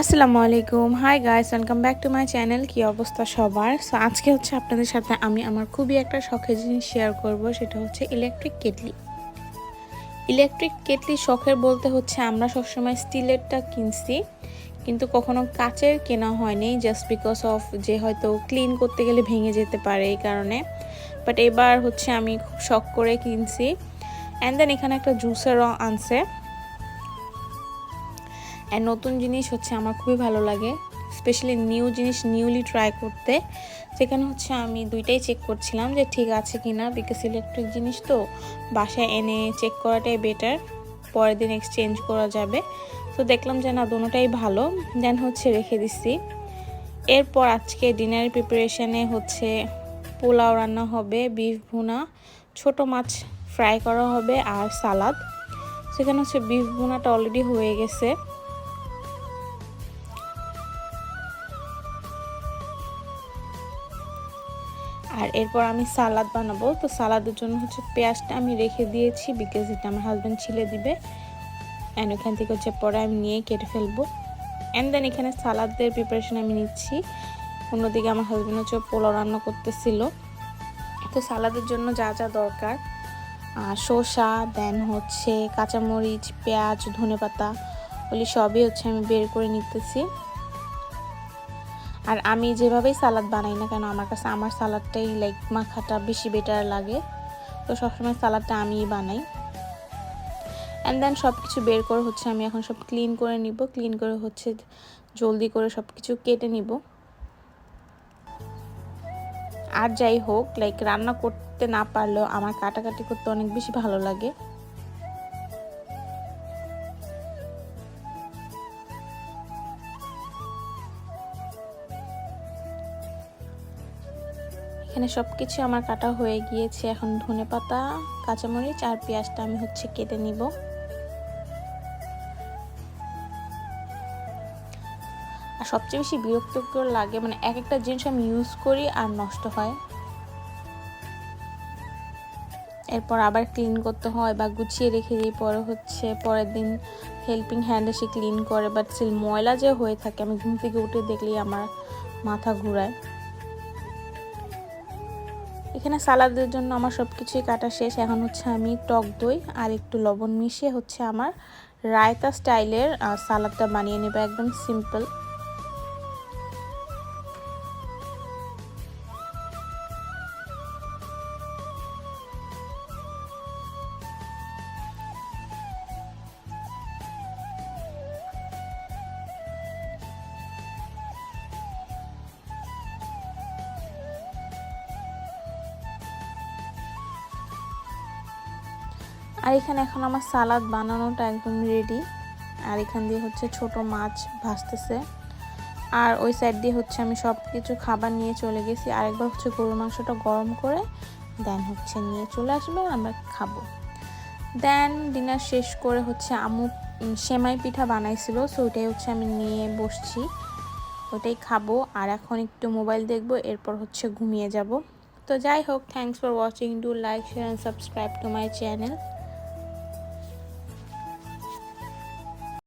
আসসালামু আলাইকুম। Hi guys, welcome back to my channel. কি অবস্থা সবার? সো আজকে হচ্ছে আপনাদের সাথে আমি আমার খুবই একটা শখের জিনিস শেয়ার করব, সেটা হচ্ছে ইলেকট্রিক কেটলি। ইলেকট্রিক কেটলি শখের বলতে হচ্ছে আমরা সবসময় স্টিলেরটা কিনছি, কিন্তু কখনো কাচের কেনা হয়নি, জাস্ট বিকজ অফ যে হয়তো ক্লিন করতে গেলে ভেঙে যেতে পারে এই কারণে। বাট এবার হচ্ছে আমি খুব শখ করে কিনছি। অ্যান্ড দেন এখানে একটা জুসারও আনছে। আর নতুন জিনিস হচ্ছে আমার খুবই ভালো লাগে, স্পেশালি নিউ জিনিস নিউলি ট্রাই করতে। সেখানে হচ্ছে আমি দুইটাই চেক করছিলাম যে ঠিক আছে কিনা, বিকজ ইলেকট্রিক জিনিস তো বাসায় এনে চেক করাটাই বেটার, পরের দিন এক্সচেঞ্জ করা যাবে। তো দেখলাম যে না, দুটোটাই ভালো, দেন হচ্ছে রেখে দিচ্ছি। এরপর আজকে ডিনারের প্রিপারেশানে হচ্ছে পোলাও রান্না হবে, বিফ ভুনা, ছোট মাছ ফ্রাই করা হবে আর সালাদ। সেখানে হচ্ছে বিফ ভুনাটা অলরেডি হয়ে গেছে। আর এরপর আমি সালাদ বানাবো। তো সালাদের জন্য হচ্ছে পেঁয়াজটা আমি রেখে দিয়েছি, বিকজ এটা আমার হাজব্যান্ড ছিলে দিবে, অ্যান্ড ওখান থেকে হচ্ছে পরে আমি নিয়ে কেটে ফেলবো। অ্যান্ড দেন এখানে সালাদের প্রিপারেশন আমি নিচ্ছি। অন্যদিকে আমার হাজব্যান্ড হচ্ছে পোলাও রান্না করতেছিল। তো সালাদের জন্য যা যা দরকার, শসা, দেন হচ্ছে কাঁচামরিচ, পেঁয়াজ, ধনেপাতা, ওগুলি সবই হচ্ছে আমি বের করে নিতেছি। আর আমি যেভাবেই সালাদ বানাই না কেন, আমার কাছে আমার সালাদটাই লাইক মাখাটা বেশি বেটার লাগে, তো সবসময় সালাদটা আমিই বানাই। অ্যান্ড দেন সব কিছু বের করে হচ্ছে আমি এখন সব ক্লিন করে নিব, ক্লিন করে হচ্ছে জলদি করে সব কিছু কেটে নিব। আর যাই হোক, লাইক রান্না করতে না পারলেও আমার কাটাকাটি করতে অনেক বেশি ভালো লাগে। এখানে সব কিছু আমার কাটা হয়ে গিয়েছে। এখন ধনেপাতা, কাঁচামরিচ আর পেঁয়াজটা আমি হচ্ছে কেটে নিব। আর সবচেয়ে বেশি বিরক্তকর লাগে মানে এক একটা জিনিস আমি ইউজ করি আর নষ্ট হয়, এরপর আবার ক্লিন করতে হয় বা গুছিয়ে রেখে দিই, পরে হচ্ছে পরের দিন হেল্পিং হ্যান্ড এসে ক্লিন করে, বাট স্টিল ময়লা যে হয়ে থাকে আমি ঘুম থেকে উঠে দেখলেই আমার মাথা ঘুরায়। এখানে সালাদের জন্য আমার সব কিছুই কাটা শেষ। এখন হচ্ছে আমি টক দই আর একটু লবণ মিশিয়ে হচ্ছে আমার রায়তা স্টাইলের সালাদটা বানিয়ে নেব, একদম সিম্পল। আর এখানে এখন আমার সালাদ বানানোটা একদম রেডি। আর এখান দিয়ে হচ্ছে ছোট মাছ ভাজতেছে, আর ওই সাইড দিয়ে হচ্ছে আমি সব কিছু খাবার নিয়ে চলে গেছি। আরেকবার হচ্ছে গরুর মাংসটা গরম করে দেন হচ্ছে নিয়ে চলে আসবে, আমরা খাবো। দেন ডিনার শেষ করে হচ্ছে আম্মু সেমাই পিঠা বানাইছিল, সো ওইটাই হচ্ছে আমি নিয়ে বসছি, ওইটাই খাবো। আর এখন একটু মোবাইল দেখবো, এরপর হচ্ছে ঘুমিয়ে যাব। তো যাই হোক, thanks for watching, do like, share and subscribe to my channel.